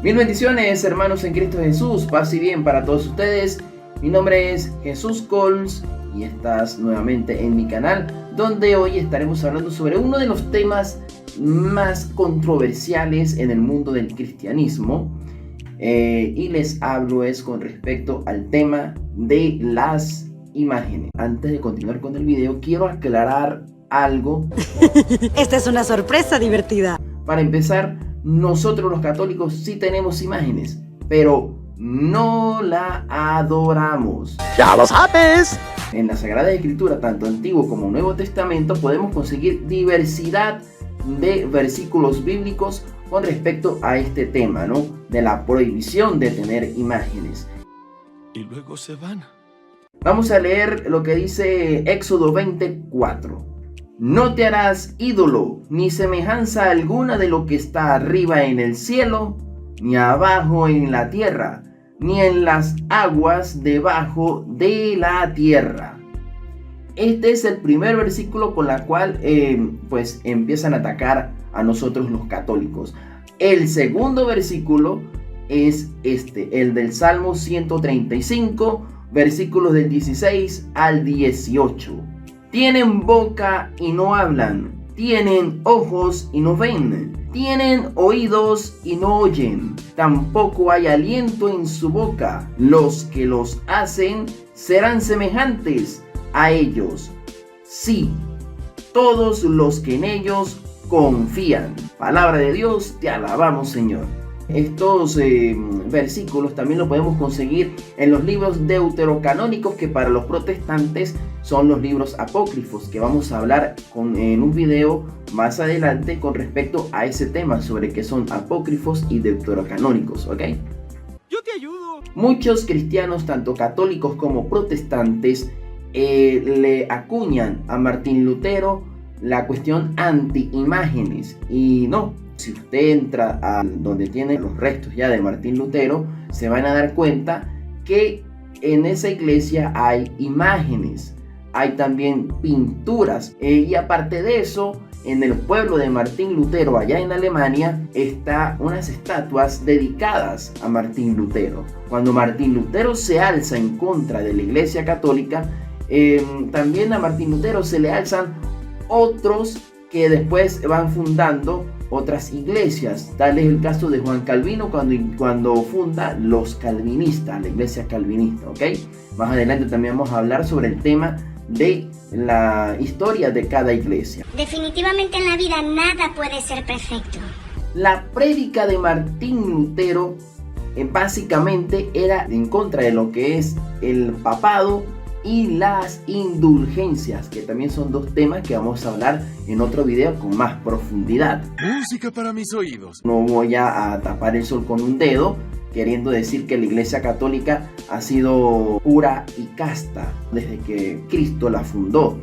Mil bendiciones, hermanos en Cristo Jesús, paz y bien para todos ustedes. Mi nombre es Jesús Cols y estás nuevamente en mi canal, donde hoy estaremos hablando sobre uno de los temas más controversiales en el mundo del cristianismo. Y les hablo con respecto al tema de las imágenes. Antes de continuar con el video, quiero aclarar algo. Esta es una sorpresa divertida. Para empezar, nosotros los católicos sí tenemos imágenes, pero no la adoramos. ¡Ya lo sabes! En la Sagrada Escritura, tanto Antiguo como Nuevo Testamento, podemos conseguir diversidad de versículos bíblicos con respecto a este tema, ¿no? De la prohibición de tener imágenes. Y luego se van. Vamos a leer lo que dice Éxodo 24. No te harás ídolo, ni semejanza alguna de lo que está arriba en el cielo, ni abajo en la tierra, ni en las aguas debajo de la tierra. Este es el primer versículo con la cual pues empiezan a atacar a nosotros los católicos. El segundo versículo es el del Salmo 135, versículos del 16 al 18. Tienen boca y no hablan, tienen ojos y no ven, tienen oídos y no oyen, tampoco hay aliento en su boca. Los que los hacen serán semejantes a ellos. Sí, todos los que en ellos confían. Palabra de Dios, te alabamos, Señor. Estos versículos también los podemos conseguir en los libros deuterocanónicos, que para los protestantes son los libros apócrifos, que vamos a hablar en un video más adelante con respecto a ese tema, sobre qué son apócrifos y deuterocanónicos, ¿ok? ¡Yo te ayudo! Muchos cristianos, tanto católicos como protestantes, le acuñan a Martín Lutero la cuestión anti-imágenes, y no. Si usted entra a donde tiene los restos ya de Martín Lutero, se van a dar cuenta que en esa iglesia hay imágenes, hay también pinturas, y aparte de eso, en el pueblo de Martín Lutero, allá en Alemania, están unas estatuas dedicadas a Martín Lutero. Cuando Martín Lutero se alza en contra de la iglesia católica, también a Martín Lutero se le alzan otros que después van fundando otras iglesias. Tal es el caso de Juan Calvino cuando funda los calvinistas, la iglesia calvinista, ¿ok? Más adelante también vamos a hablar sobre el tema de la historia de cada iglesia. Definitivamente en la vida nada puede ser perfecto. La prédica de Martín Lutero básicamente era en contra de lo que es el papado y las indulgencias, que también son dos temas que vamos a hablar en otro video con más profundidad. Música para mis oídos. No voy a tapar el sol con un dedo, queriendo decir que la iglesia católica ha sido pura y casta desde que Cristo la fundó.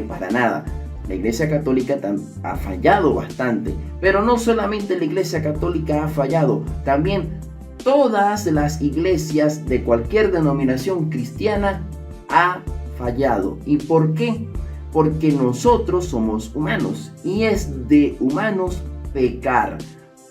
Para nada. La iglesia católica ha fallado bastante, pero no solamente la iglesia católica ha fallado, también todas las iglesias de cualquier denominación cristiana ha fallado. ¿Y por qué? Porque nosotros somos humanos y es de humanos pecar.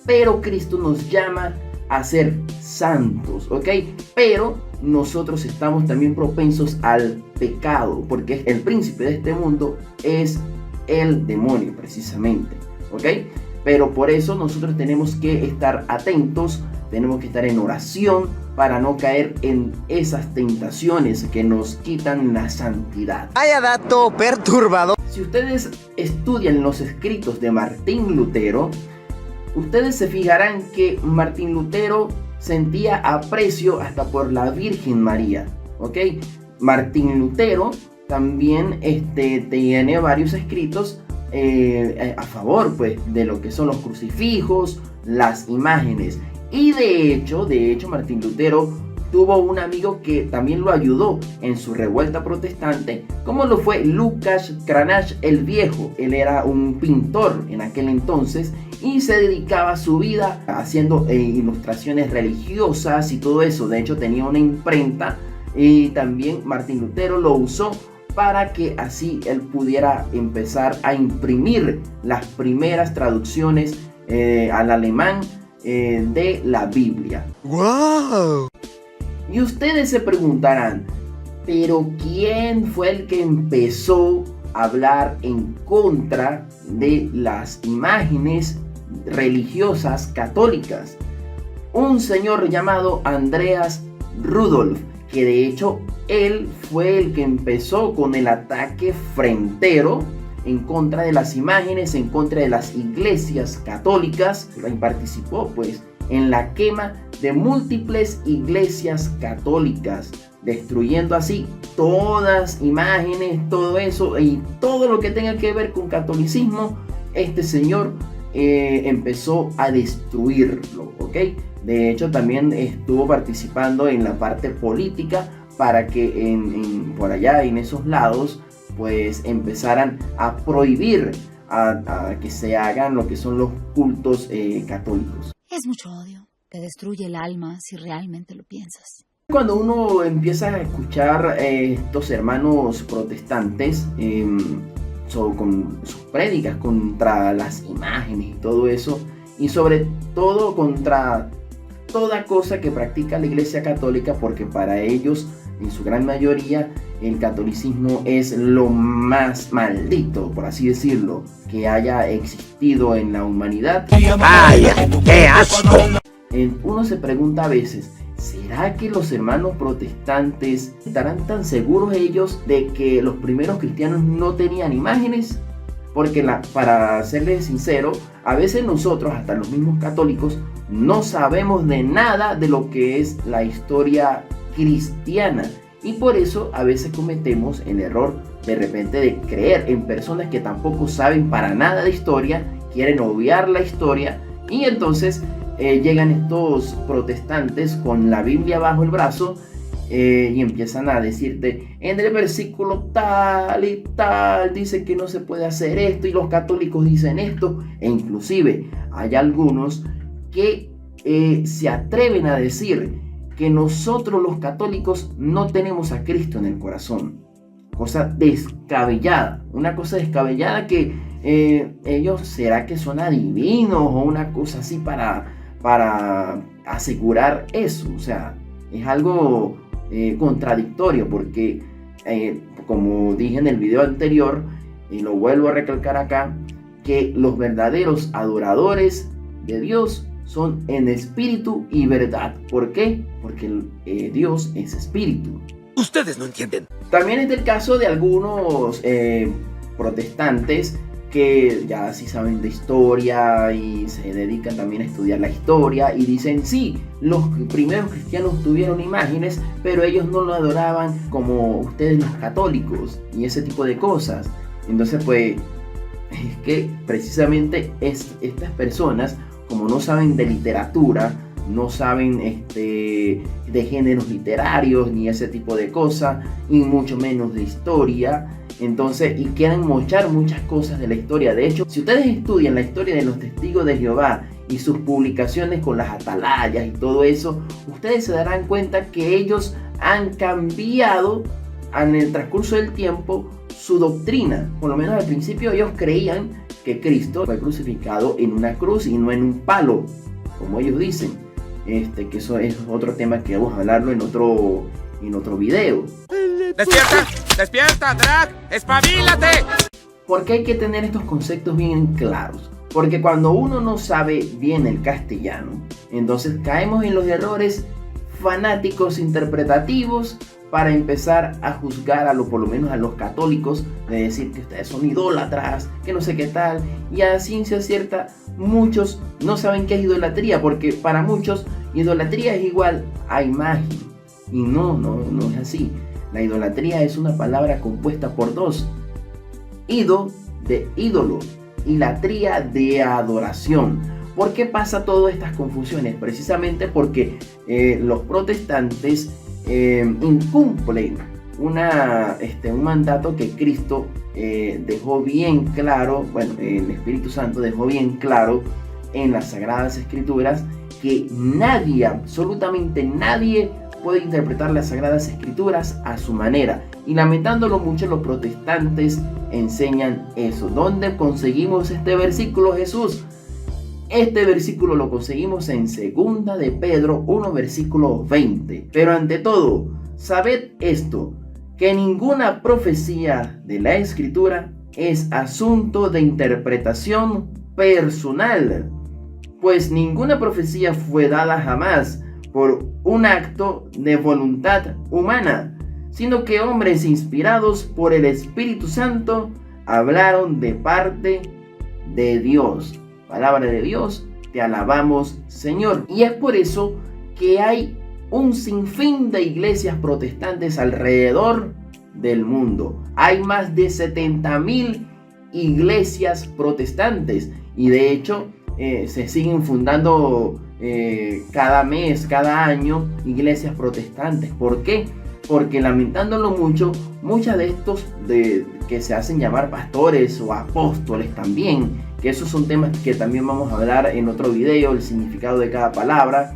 Pero Cristo nos llama a ser santos, ¿ok? Pero nosotros estamos también propensos al pecado, porque el príncipe de este mundo es el demonio, precisamente, ¿ok? Pero por eso nosotros tenemos que estar atentos, tenemos que estar en oración para no caer en esas tentaciones que nos quitan la santidad. Vaya dato perturbador. Si ustedes estudian los escritos de Martín Lutero, ustedes se fijarán que Martín Lutero sentía aprecio hasta por la Virgen María, ¿ok? Martín Lutero también tiene varios escritos a favor, pues, de lo que son los crucifijos, las imágenes. Y de hecho, Martín Lutero tuvo un amigo que también lo ayudó en su revuelta protestante, como lo fue Lucas Cranach el Viejo. Él era un pintor en aquel entonces y se dedicaba su vida haciendo ilustraciones religiosas y todo eso. De hecho, tenía una imprenta y también Martín Lutero lo usó para que así él pudiera empezar a imprimir las primeras traducciones al alemán de la Biblia. ¡Wow! Y ustedes se preguntarán, ¿pero quién fue el que empezó a hablar en contra de las imágenes religiosas católicas? Un señor llamado Andreas Rudolf, que de hecho él fue el que empezó con el ataque frentero en contra de las imágenes, en contra de las iglesias católicas, y participó pues en la quema de múltiples iglesias católicas, destruyendo así todas imágenes, todo eso y todo lo que tenga que ver con catolicismo. Este señor empezó a destruirlo, ¿ok? De hecho también estuvo participando en la parte política para que por allá en esos lados pues empezaran a prohibir a que se hagan lo que son los cultos católicos. Es mucho odio, te destruye el alma si realmente lo piensas. Cuando uno empieza a escuchar estos hermanos protestantes con sus prédicas contra las imágenes y todo eso, y sobre todo contra toda cosa que practica la Iglesia Católica, porque para ellos, en su gran mayoría, el catolicismo es lo más maldito, por así decirlo, que haya existido en la humanidad. ¡Ay, qué asco! Uno se pregunta a veces, ¿será que los hermanos protestantes estarán tan seguros ellos de que los primeros cristianos no tenían imágenes? Porque para serles sincero, a veces nosotros, hasta los mismos católicos, no sabemos de nada de lo que es la historia cristiana. Y por eso a veces cometemos el error de repente de creer en personas que tampoco saben para nada de historia, quieren obviar la historia, y entonces llegan estos protestantes con la Biblia bajo el brazo y empiezan a decirte, en el versículo tal y tal dice que no se puede hacer esto, y los católicos dicen esto, e inclusive hay algunos que se atreven a decir que nosotros los católicos no tenemos a Cristo en el corazón. Cosa descabellada, una cosa descabellada que ellos, ¿será que son adivinos o una cosa así para asegurar eso? O sea, es algo contradictorio, porque como dije en el video anterior, y lo vuelvo a recalcar acá, que los verdaderos adoradores de Dios son en espíritu y verdad. ¿Por qué? Porque Dios es espíritu. Ustedes no entienden. También es el caso de algunos protestantes que ya sí saben de historia y se dedican también a estudiar la historia, y dicen, sí, los primeros cristianos tuvieron imágenes, pero ellos no lo adoraban como ustedes los católicos y ese tipo de cosas. Entonces pues es que precisamente estas personas, como no saben de literatura, no saben de géneros literarios ni ese tipo de cosas, y mucho menos de historia, entonces, y quieren mochar muchas cosas de la historia. De hecho, si ustedes estudian la historia de los testigos de Jehová y sus publicaciones con las atalayas y todo eso, ustedes se darán cuenta que ellos han cambiado en el transcurso del tiempo su doctrina. Por lo menos al principio ellos creían que Cristo fue crucificado en una cruz y no en un palo, como ellos dicen. Que eso es otro tema que vamos a hablarlo en otro video. ¡Despierta! ¡Despierta, Drac! ¡Espabilate! Porque hay que tener estos conceptos bien claros. Porque cuando uno no sabe bien el castellano, entonces caemos en los errores fanáticos interpretativos para empezar a juzgar por lo menos a los católicos, de decir que ustedes son idólatras, que no sé qué tal, y a ciencia cierta muchos no saben qué es idolatría, porque para muchos idolatría es igual a imagen, y no es así. La idolatría es una palabra compuesta por dos: ido de ídolo y latría de adoración. ¿Por qué pasa todas estas confusiones? Precisamente porque los protestantes incumplen un mandato que Cristo dejó bien claro, el Espíritu Santo dejó bien claro en las Sagradas Escrituras, que nadie, absolutamente nadie, puede interpretar las Sagradas Escrituras a su manera. Y lamentándolo mucho, los protestantes enseñan eso. ¿Dónde conseguimos este versículo, Jesús? Este versículo lo conseguimos en 2 de Pedro 1, versículo 20. Pero ante todo, sabed esto, que ninguna profecía de la Escritura es asunto de interpretación personal, pues ninguna profecía fue dada jamás por un acto de voluntad humana, sino que hombres inspirados por el Espíritu Santo hablaron de parte de Dios. Palabra de Dios, te alabamos, Señor. Y es por eso que hay un sinfín de iglesias protestantes alrededor del mundo. Hay más de 70,000 iglesias protestantes y de hecho se siguen fundando cada mes, cada año iglesias protestantes. ¿Por qué? Porque lamentándolo mucho, muchas de estos que se hacen llamar pastores o apóstoles también, que esos son temas que también vamos a hablar en otro video, el significado de cada palabra,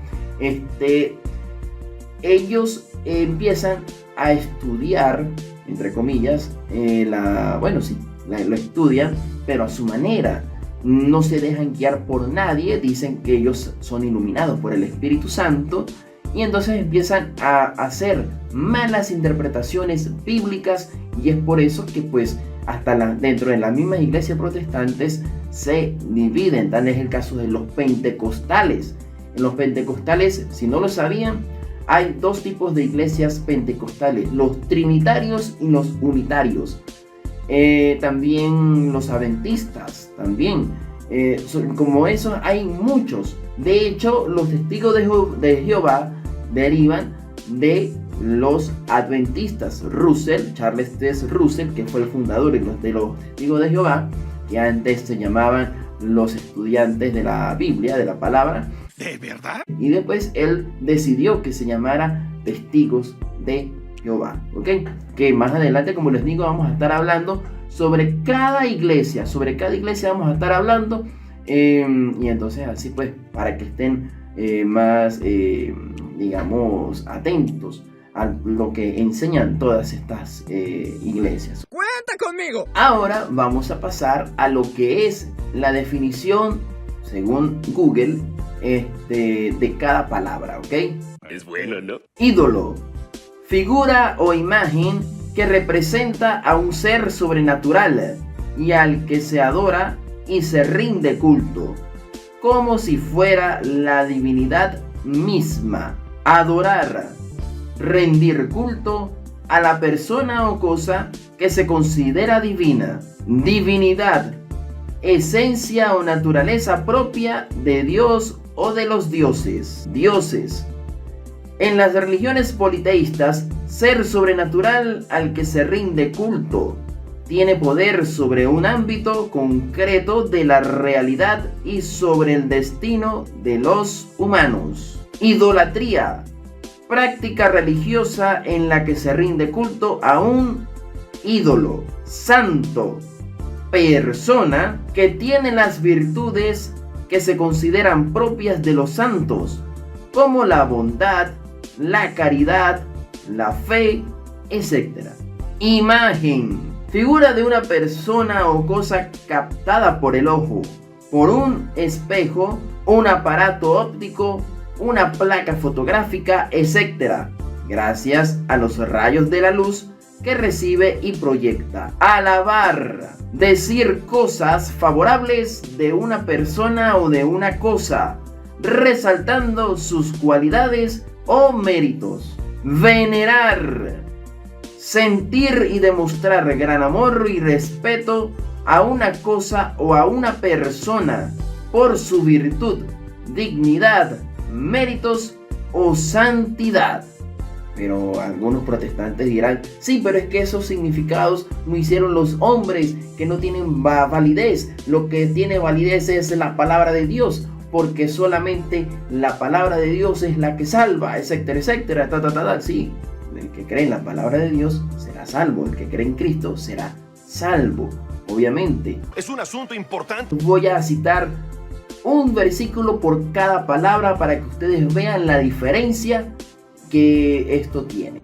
ellos empiezan a estudiar, entre comillas, lo estudian, pero a su manera. No se dejan guiar por nadie, dicen que ellos son iluminados por el Espíritu Santo y entonces empiezan a hacer malas interpretaciones bíblicas, y es por eso que pues hasta dentro de las mismas iglesias protestantes se dividen. Tal es el caso de los pentecostales. En los pentecostales, si no lo sabían, hay dos tipos de iglesias pentecostales: los trinitarios y los unitarios. También los adventistas, también. Como esos hay muchos. De hecho, los testigos de Jehová derivan de los adventistas. Charles T. Russell, que fue el fundador de los testigos de Jehová, que antes se llamaban los estudiantes de la Biblia, de la palabra. ¿De verdad? Y después él decidió que se llamara testigos de Jehová, ¿ok? Que más adelante, como les digo, vamos a estar hablando sobre cada iglesia. Vamos a estar hablando. Y entonces así pues, para que estén más, digamos, atentos a lo que enseñan todas estas iglesias. ¡Cuenta conmigo! Ahora vamos a pasar a lo que es la definición, según Google, de cada palabra, ¿ok? Es bueno, ¿no? Ídolo: figura o imagen que representa a un ser sobrenatural y al que se adora y se rinde culto, como si fuera la divinidad misma. Adorar: rendir culto a la persona o cosa que se considera divina. Divinidad: esencia o naturaleza propia de Dios o de los dioses. Dioses: en las religiones politeístas, ser sobrenatural al que se rinde culto. Tiene poder sobre un ámbito concreto de la realidad y sobre el destino de los humanos. Idolatría: práctica religiosa en la que se rinde culto a un ídolo. Santo: persona que tiene las virtudes que se consideran propias de los santos, como la bondad, la caridad, la fe, etc. Imagen: figura de una persona o cosa captada por el ojo, por un espejo, un aparato óptico, una placa fotográfica, etc., gracias a los rayos de la luz que recibe y proyecta. Alabar: decir cosas favorables de una persona o de una cosa, resaltando sus cualidades o méritos. Venerar: sentir y demostrar gran amor y respeto a una cosa o a una persona por su virtud, dignidad, méritos o santidad. Pero algunos protestantes dirán: sí, pero es que esos significados no hicieron los hombres, que no tienen validez. Lo que tiene validez es la palabra de Dios, porque solamente la palabra de Dios es la que salva, etcétera, etcétera, Sí, el que cree en la palabra de Dios será salvo, el que cree en Cristo será salvo, obviamente. Es un asunto importante. Voy a citar un versículo por cada palabra para que ustedes vean la diferencia que esto tiene.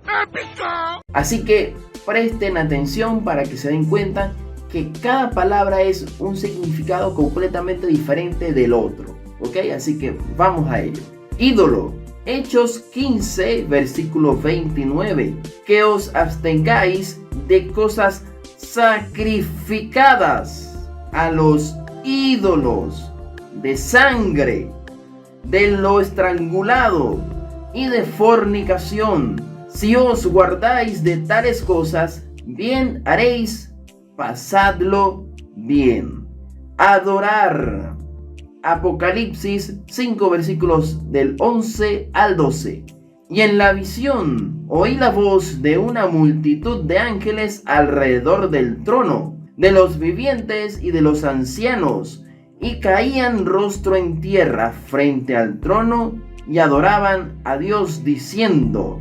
Así que presten atención para que se den cuenta que cada palabra es un significado completamente diferente del otro. ¿Ok? Así que vamos a ello. Ídolo. Hechos 15, versículo 29. Que os abstengáis de cosas sacrificadas a los ídolos, de sangre, de lo estrangulado y de fornicación. Si os guardáis de tales cosas, bien haréis, pasadlo bien. Adorar. Apocalipsis 5 versículos del 11 al 12. Y en la visión oí la voz de una multitud de ángeles alrededor del trono, de los vivientes y de los ancianos, y caían rostro en tierra frente al trono y adoraban a Dios diciendo: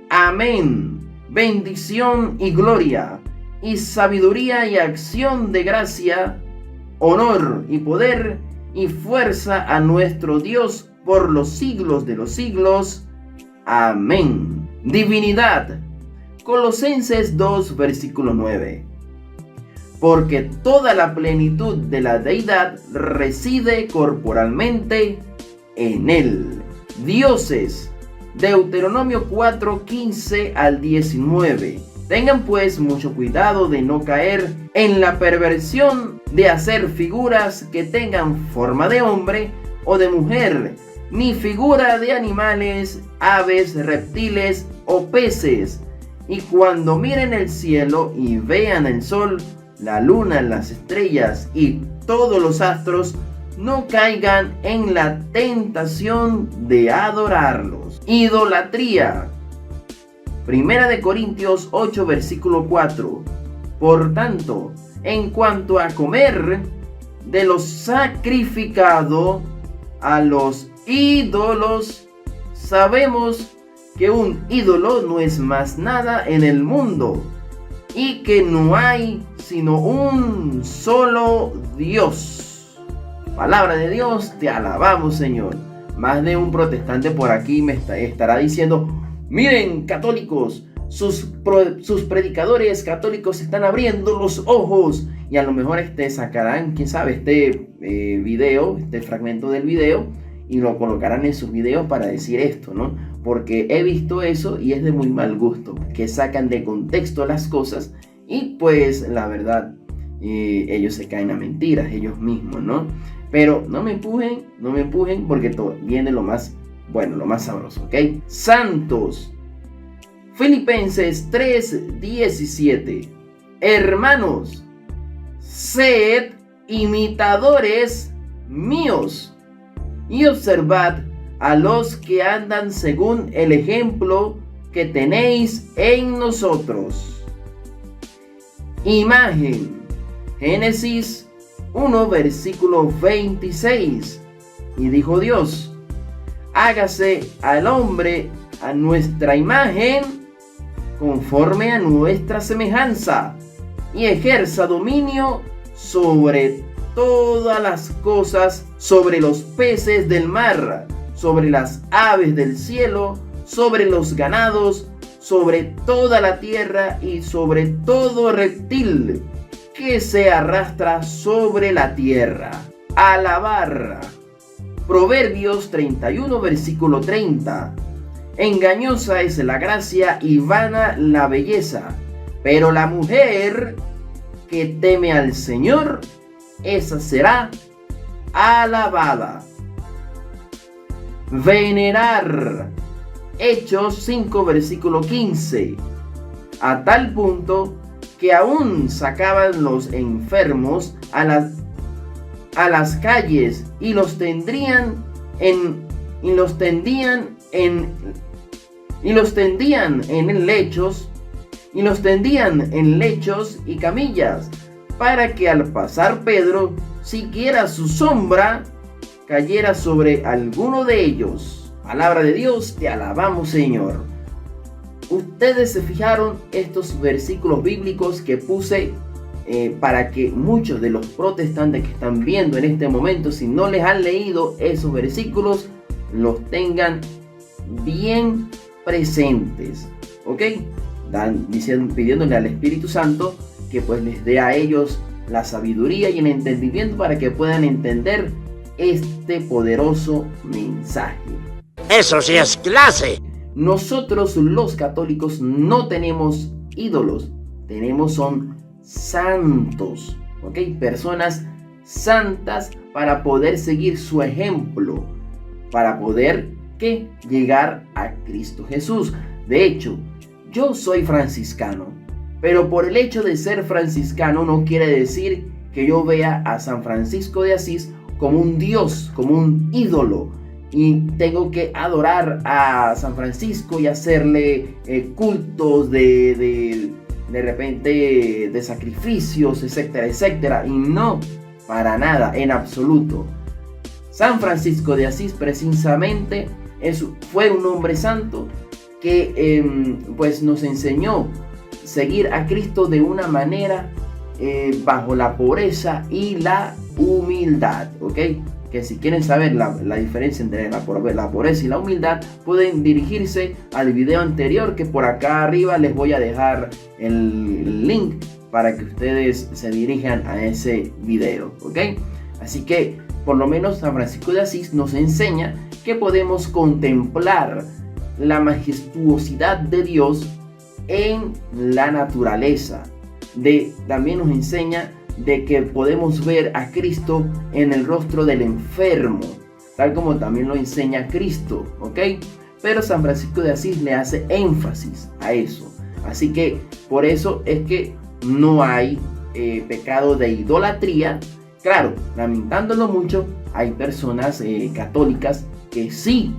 Amén, bendición y gloria, y sabiduría y acción de gracia, honor y poder y fuerza a nuestro Dios por los siglos de los siglos. Amén. Divinidad. Colosenses 2, versículo 9. Porque toda la plenitud de la deidad reside corporalmente en él. Dioses. Deuteronomio 4, 15 al 19. Tengan pues mucho cuidado de no caer en la perversión de hacer figuras que tengan forma de hombre o de mujer, ni figura de animales, aves, reptiles o peces. Y cuando miren el cielo y vean el sol, la luna, las estrellas y todos los astros, no caigan en la tentación de adorarlos. Idolatría. Primera de Corintios 8, versículo 4. Por tanto, en cuanto a comer de lo sacrificado a los ídolos, sabemos que un ídolo no es más nada en el mundo y que no hay sino un solo Dios. Palabra de Dios, te alabamos, Señor. Más de un protestante por aquí me estará diciendo: miren, católicos, sus predicadores católicos están abriendo los ojos. Y a lo mejor sacarán, quién sabe, video, este fragmento del video, y lo colocarán en sus videos para decir esto, ¿no? Porque he visto eso y es de muy mal gusto, que sacan de contexto las cosas y pues la verdad, ellos se caen a mentiras ellos mismos, ¿no? Pero no me empujen porque todo viene lo más bueno, lo más sabroso, ¿ok? Santos. Filipenses 3:17. Hermanos, sed imitadores míos y observad a los que andan según el ejemplo que tenéis en nosotros. Imagen. Génesis 1, versículo 26. Y dijo Dios: hágase al hombre a nuestra imagen, conforme a nuestra semejanza, y ejerza dominio sobre todas las cosas, sobre los peces del mar, sobre las aves del cielo, sobre los ganados, sobre toda la tierra y sobre todo reptil que se arrastra sobre la tierra. Alabar. Proverbios 31, versículo 30. Engañosa es la gracia y vana la belleza, pero la mujer que teme al Señor, esa será alabada. Venerar. Hechos 5, versículo 15. A tal punto que aún sacaban los enfermos a las calles y los tendían en lechos y camillas, para que al pasar Pedro, siquiera su sombra cayera sobre alguno de ellos. Palabra de Dios, te alabamos, Señor. Ustedes se fijaron estos versículos bíblicos que puse para que muchos de los protestantes que están viendo en este momento, si no les han leído esos versículos, los tengan bien presentes, ¿ok? Pidiéndole al Espíritu Santo que pues les dé a ellos la sabiduría y el entendimiento para que puedan entender este poderoso mensaje. Eso sí es clase. Nosotros los católicos no tenemos ídolos, son santos, ¿ok? Personas santas para poder seguir su ejemplo, para poder llegar a Cristo Jesús. De hecho, yo soy franciscano, pero por el hecho de ser franciscano no quiere decir que yo vea a San Francisco de Asís como un dios, como un ídolo, y tengo que adorar a San Francisco y hacerle cultos de repente de sacrificios, etcétera, etcétera. Y no, para nada, en absoluto. San Francisco de Asís precisamente fue un hombre santo que pues nos enseñó seguir a Cristo de una manera bajo la pobreza y la humildad, ¿ok? Que si quieren saber la diferencia entre la pobreza y la humildad, pueden dirigirse al video anterior, que por acá arriba les voy a dejar el link para que ustedes se dirijan a ese video, ¿ok? Así que por lo menos San Francisco de Asís nos enseña que podemos contemplar la majestuosidad de Dios en la naturaleza. También nos enseña de que podemos ver a Cristo en el rostro del enfermo, tal como también lo enseña Cristo, ¿ok? Pero San Francisco de Asís le hace énfasis a eso. Así que por eso es que no hay pecado de idolatría. Claro, lamentándolo mucho, hay personas católicas que sí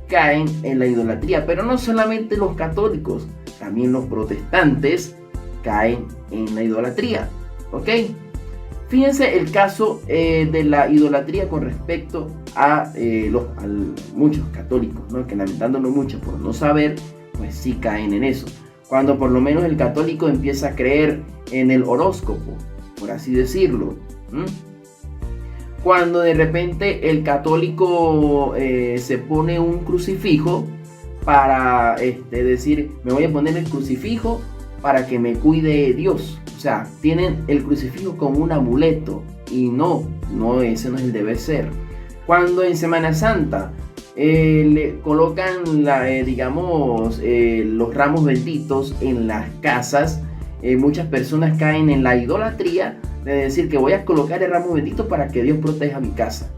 caen en la idolatría, pero no solamente los católicos, también los protestantes caen en la idolatría, ¿ok? Fíjense el caso de la idolatría con respecto a muchos católicos, ¿no? Que lamentándolo mucho por no saber, pues sí caen en eso. Cuando por lo menos el católico empieza a creer en el horóscopo, por así decirlo. Cuando de repente el católico se pone un crucifijo para decir, me voy a poner el crucifijo para que me cuide Dios. O sea, tienen el crucifijo como un amuleto, y no, ese no es el deber ser. Cuando en Semana Santa le colocan los ramos benditos en las casas, muchas personas caen en la idolatría de decir que voy a colocar el ramo bendito para que Dios proteja mi casa.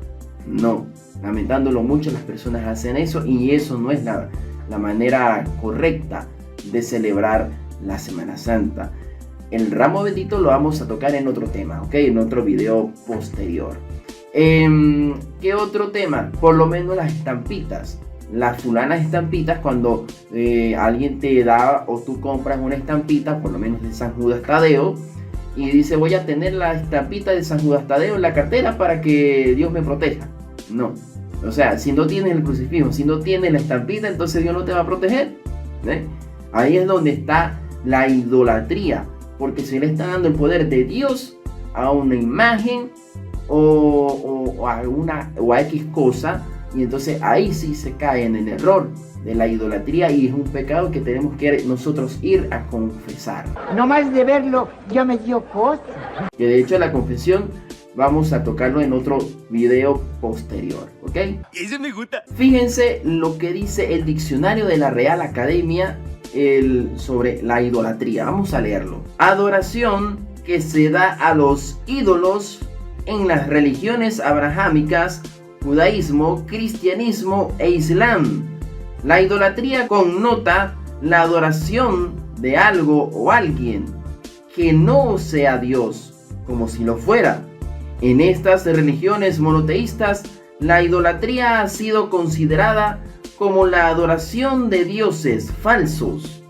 No, lamentándolo mucho, las personas hacen eso, y eso no es la manera correcta de celebrar la Semana Santa. El ramo bendito lo vamos a tocar en otro tema, ¿ok? En otro video posterior. ¿Qué otro tema? Por lo menos las estampitas. Las fulanas estampitas, cuando alguien te da o tú compras una estampita, por lo menos de San Judas Tadeo, y dice, voy a tener la estampita de San Judas Tadeo en la cartera para que Dios me proteja. No. O sea, si no tienes el crucifijo, si no tienes la estampita, entonces Dios no te va a proteger. Ahí es donde está la idolatría, porque se le está dando el poder de Dios a una imagen o a X cosa, y entonces ahí sí se cae en el error de la idolatría, y es un pecado que tenemos que nosotros ir a confesar. No más de verlo ya me dio cosa. Que de hecho la confesión vamos a tocarlo en otro video posterior, ¿ok? Ese me gusta. Fíjense lo que dice el diccionario de la Real Academia sobre la idolatría. Vamos a leerlo. Adoración que se da a los ídolos en las religiones abrahámicas, judaísmo, cristianismo e islam. La idolatría connota la adoración de algo o alguien que no sea Dios, como si lo fuera. En estas religiones monoteístas, la idolatría ha sido considerada como la adoración de dioses falsos.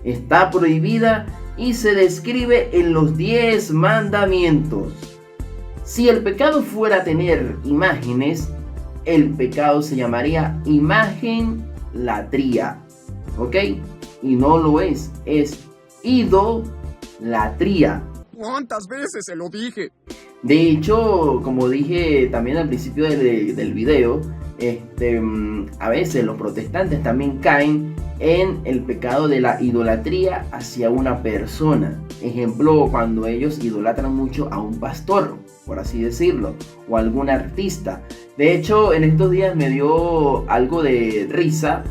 Está prohibida y se describe en los 10 mandamientos. Si el pecado fuera tener imágenes, el pecado se llamaría imagenlatría, ¿ok? Y no lo es idolatría. ¿Cuántas veces se lo dije? De hecho, como dije también al principio del video, a veces los protestantes también caen en el pecado de la idolatría hacia una persona. Ejemplo, cuando ellos idolatran mucho a un pastor, por así decirlo, o algún artista. De hecho, en estos días me dio algo de risa,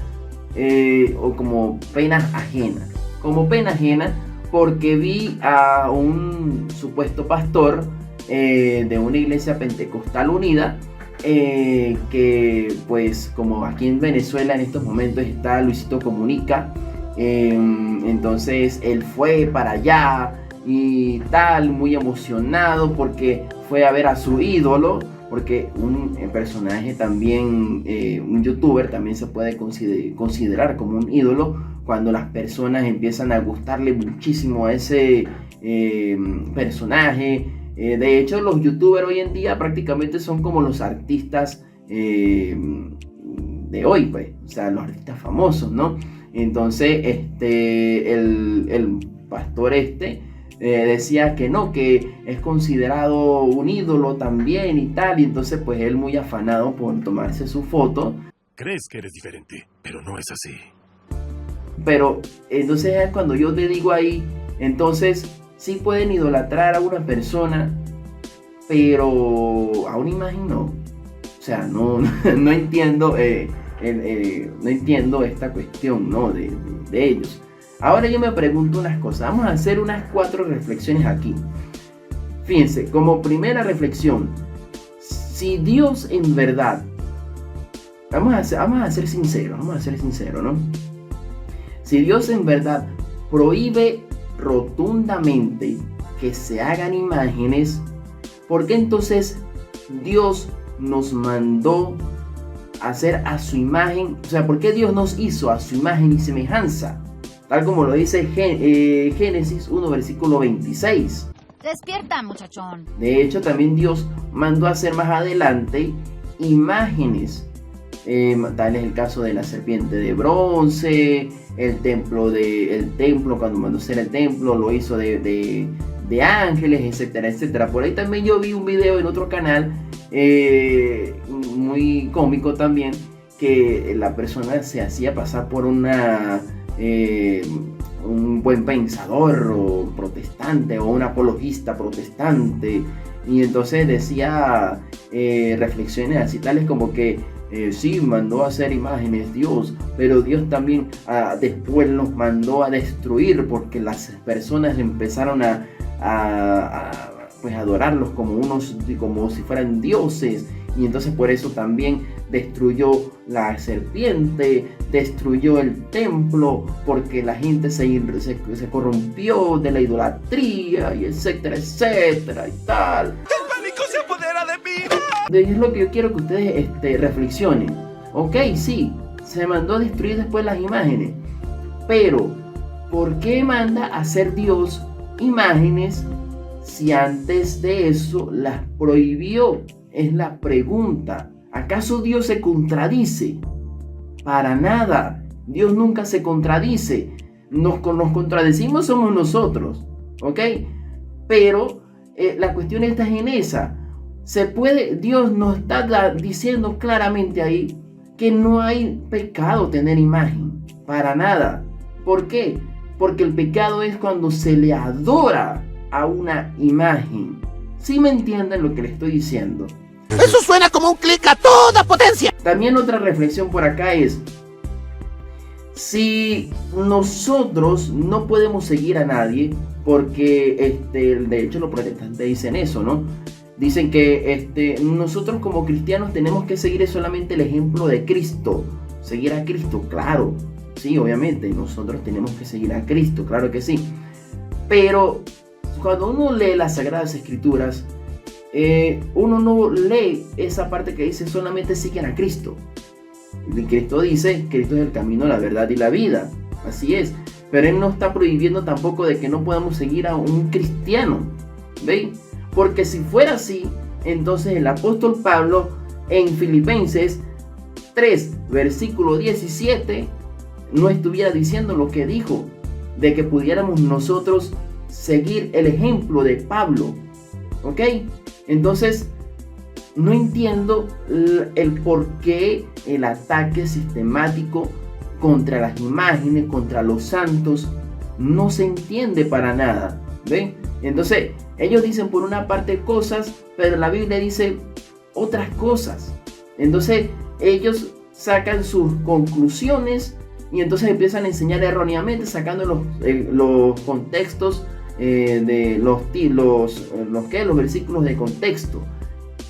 o como pena ajena. Como pena ajena, porque vi a un supuesto pastor de una iglesia pentecostal unida, que pues como aquí en Venezuela en estos momentos está Luisito Comunica, entonces él fue para allá y tal, muy emocionado porque fue a ver a su ídolo, porque un personaje también, un youtuber también se puede considerar como un ídolo cuando las personas empiezan a gustarle muchísimo a ese personaje. De hecho, los youtubers hoy en día prácticamente son como los artistas de hoy, pues, o sea, los artistas famosos, ¿no? Entonces, el pastor decía que no, que es considerado un ídolo también y tal, y entonces pues él muy afanado por tomarse su foto. Crees que eres diferente, pero no es así. Pero entonces es cuando yo te digo ahí, entonces sí pueden idolatrar a una persona, pero a una imagen no. O sea, no entiendo, no entiendo esta cuestión, ¿no? de ellos. Ahora yo me pregunto unas cosas. Vamos a hacer unas 4 reflexiones aquí. Fíjense, como primera reflexión, si Dios en verdad, vamos a ser sinceros, ¿no? Si Dios en verdad prohíbe rotundamente que se hagan imágenes, ¿por qué entonces Dios nos mandó hacer a su imagen? O sea, ¿por qué Dios nos hizo a su imagen y semejanza? Tal como lo dice Génesis 1, versículo 26. Despierta, muchachón. De hecho, también Dios mandó a hacer más adelante imágenes. Tal es el caso de la serpiente de bronce, el templo, cuando mandó hacer el templo, lo hizo de ángeles, etcétera, etcétera. Por ahí también yo vi un video en otro canal, muy cómico también, que la persona se hacía pasar por un buen pensador o protestante o un apologista protestante, y entonces decía reflexiones así tales como que sí, mandó a hacer imágenes Dios, pero Dios también después los mandó a destruir porque las personas empezaron pues adorarlos como si fueran dioses, y entonces por eso también destruyó la serpiente, destruyó el templo, porque la gente se corrompió de la idolatría, y etcétera, etcétera, y tal. ¡El pánico se apodera de mí! Es lo que yo quiero que ustedes reflexionen. Ok, sí, se mandó a destruir después las imágenes, pero ¿por qué manda a hacer Dios imágenes si antes de eso las prohibió? Es la pregunta. ¿Acaso Dios se contradice? Para nada. Dios nunca se contradice. Nos contradecimos somos nosotros, ¿ok? Pero la cuestión está en esa. Dios nos está diciendo claramente ahí que no hay pecado tener imagen. Para nada. ¿Por qué? Porque el pecado es cuando se le adora a una imagen. ¿Sí me entienden lo que le estoy diciendo? Eso suena como un clic a toda potencia. También otra reflexión por acá es, si nosotros no podemos seguir a nadie, porque de hecho los protestantes dicen eso, ¿no? Dicen que nosotros como cristianos tenemos que seguir solamente el ejemplo de Cristo. Seguir a Cristo, claro. Sí, obviamente, nosotros tenemos que seguir a Cristo, claro que sí. Pero cuando uno lee las Sagradas Escrituras, uno no lee esa parte que dice solamente siguen a Cristo. Y Cristo dice, Cristo es el camino, la verdad y la vida. Así es. Pero Él no está prohibiendo tampoco de que no podamos seguir a un cristiano. ¿Veis? Porque si fuera así, entonces el apóstol Pablo en Filipenses 3, versículo 17, no estuviera diciendo lo que dijo, de que pudiéramos nosotros seguir el ejemplo de Pablo. ¿Ok? Entonces, no entiendo el por qué el ataque sistemático contra las imágenes, contra los santos, no se entiende para nada. ¿Ven? Entonces, ellos dicen por una parte cosas, pero la Biblia dice otras cosas. Entonces, ellos sacan sus conclusiones y entonces empiezan a enseñar erróneamente, sacando los contextos de los versículos de contexto.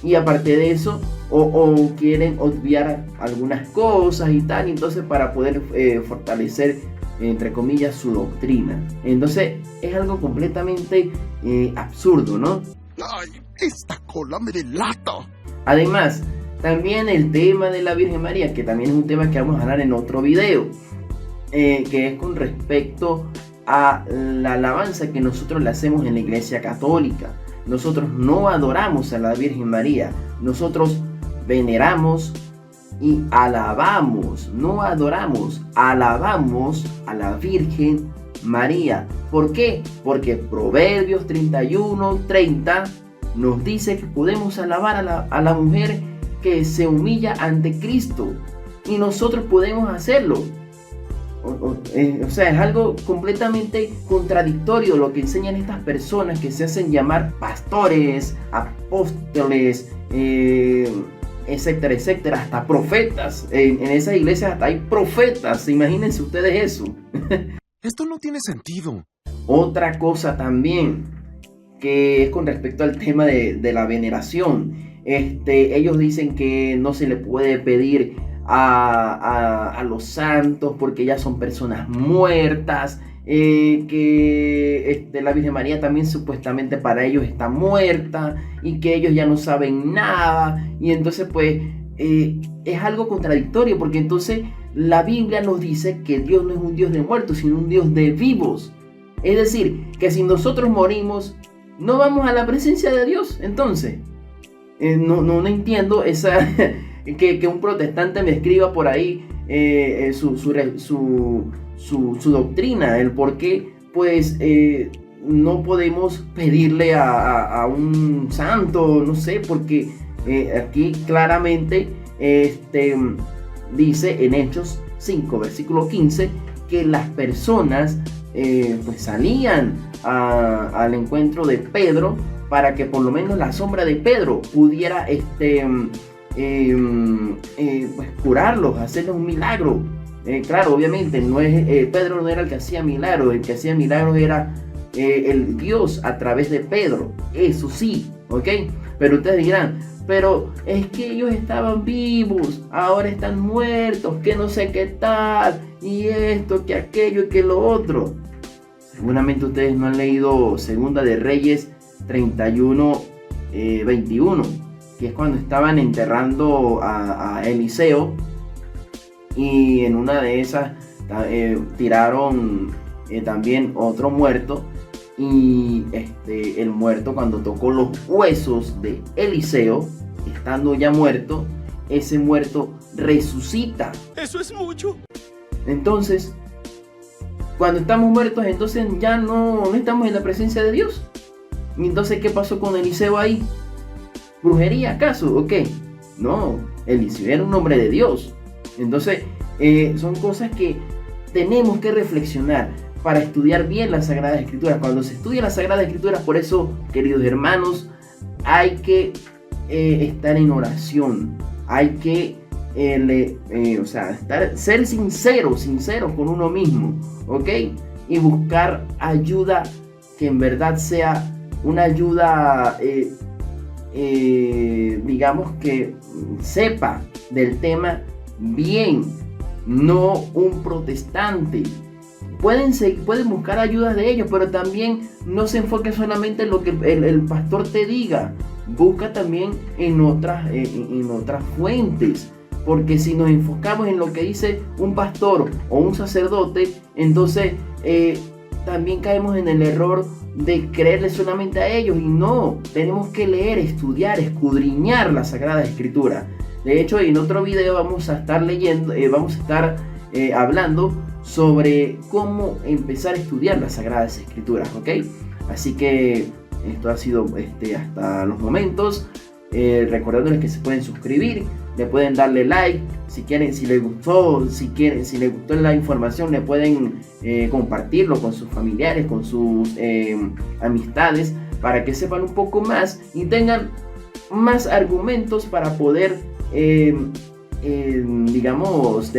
Y aparte de eso, o quieren obviar algunas cosas y tal, entonces para poder fortalecer, entre comillas, su doctrina. Entonces es algo completamente absurdo, ¿no? ¡Ay, esta cola me delata! Además, también el tema de la Virgen María, que también es un tema que vamos a hablar en otro video, que es con respecto a la alabanza que nosotros le hacemos en la Iglesia Católica. Nosotros no adoramos a la Virgen María, nosotros veneramos y alabamos, no adoramos, alabamos a la Virgen María. ¿Por qué? Porque Proverbios 31:30 nos dice que podemos alabar a la mujer que se humilla ante Cristo, y nosotros podemos hacerlo. O sea, es algo completamente contradictorio lo que enseñan estas personas que se hacen llamar pastores, apóstoles, etcétera, etcétera, hasta profetas. En esas iglesias hasta hay profetas, imagínense ustedes eso. Esto no tiene sentido. Otra cosa también, que es con respecto al tema de la veneración. Ellos dicen que no se le puede pedir a los santos porque ya son personas muertas, que la Virgen María también supuestamente para ellos está muerta y que ellos ya no saben nada, y entonces pues es algo contradictorio, porque entonces la Biblia nos dice que Dios no es un Dios de muertos, sino un Dios de vivos. Es decir, que si nosotros morimos no vamos a la presencia de Dios. Entonces no entiendo esa que un protestante me escriba por ahí su doctrina, el por qué pues no podemos pedirle a un santo, no sé, porque aquí claramente dice en Hechos 5 versículo 15 que las personas pues salían al encuentro de Pedro para que por lo menos la sombra de Pedro pudiera pues curarlos, hacerles un milagro. Claro, obviamente Pedro no era el que hacía milagros, el que hacía milagros era el Dios a través de Pedro, eso sí, ¿ok? Pero ustedes dirán, pero es que ellos estaban vivos, ahora están muertos, que no sé qué tal, y esto, que aquello y que lo otro. Seguramente ustedes no han leído Segunda de Reyes 31:21, que es cuando estaban enterrando a Eliseo, y en una de esas tiraron también otro muerto, y el muerto, cuando tocó los huesos de Eliseo, estando ya muerto, ese muerto resucita. Eso es mucho. Entonces, cuando estamos muertos, entonces ya no estamos en la presencia de Dios. Y entonces, ¿qué pasó con Eliseo ahí? ¿Brujería acaso? ¿O qué? No, Eliseo era un hombre de Dios. Entonces, son cosas que tenemos que reflexionar para estudiar bien las Sagradas Escrituras. Cuando se estudia las Sagradas Escrituras, por eso, queridos hermanos, hay que estar en oración. Hay que ser sincero con uno mismo, ¿ok? Y buscar ayuda que en verdad sea una ayuda, digamos, que sepa del tema bien, no un protestante. Pueden buscar ayudas de ellos, pero también no se enfoque solamente en lo que el pastor te diga. Busca también en otras fuentes, porque si nos enfocamos en lo que dice un pastor o un sacerdote, entonces también caemos en el error de creerle solamente a ellos, y no, tenemos que leer, estudiar, escudriñar la Sagrada Escritura. De hecho, en otro video vamos a estar hablando sobre cómo empezar a estudiar las Sagradas Escrituras, ¿ok? Así que esto ha sido hasta los momentos. Recordándoles que se pueden suscribir, le pueden darle like, si quieren, si les gustó, si les gustó la información, le pueden compartirlo con sus familiares, con sus amistades, para que sepan un poco más y tengan más argumentos para poder digamos,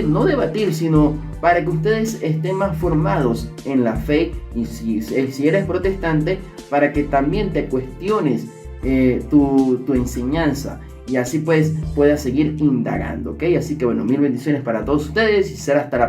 no debatir, sino para que ustedes estén más formados en la fe, y si eres protestante, para que también te cuestiones tu enseñanza, y así pues puedas seguir indagando, ¿ok? Así que bueno, mil bendiciones para todos ustedes y será hasta la próxima.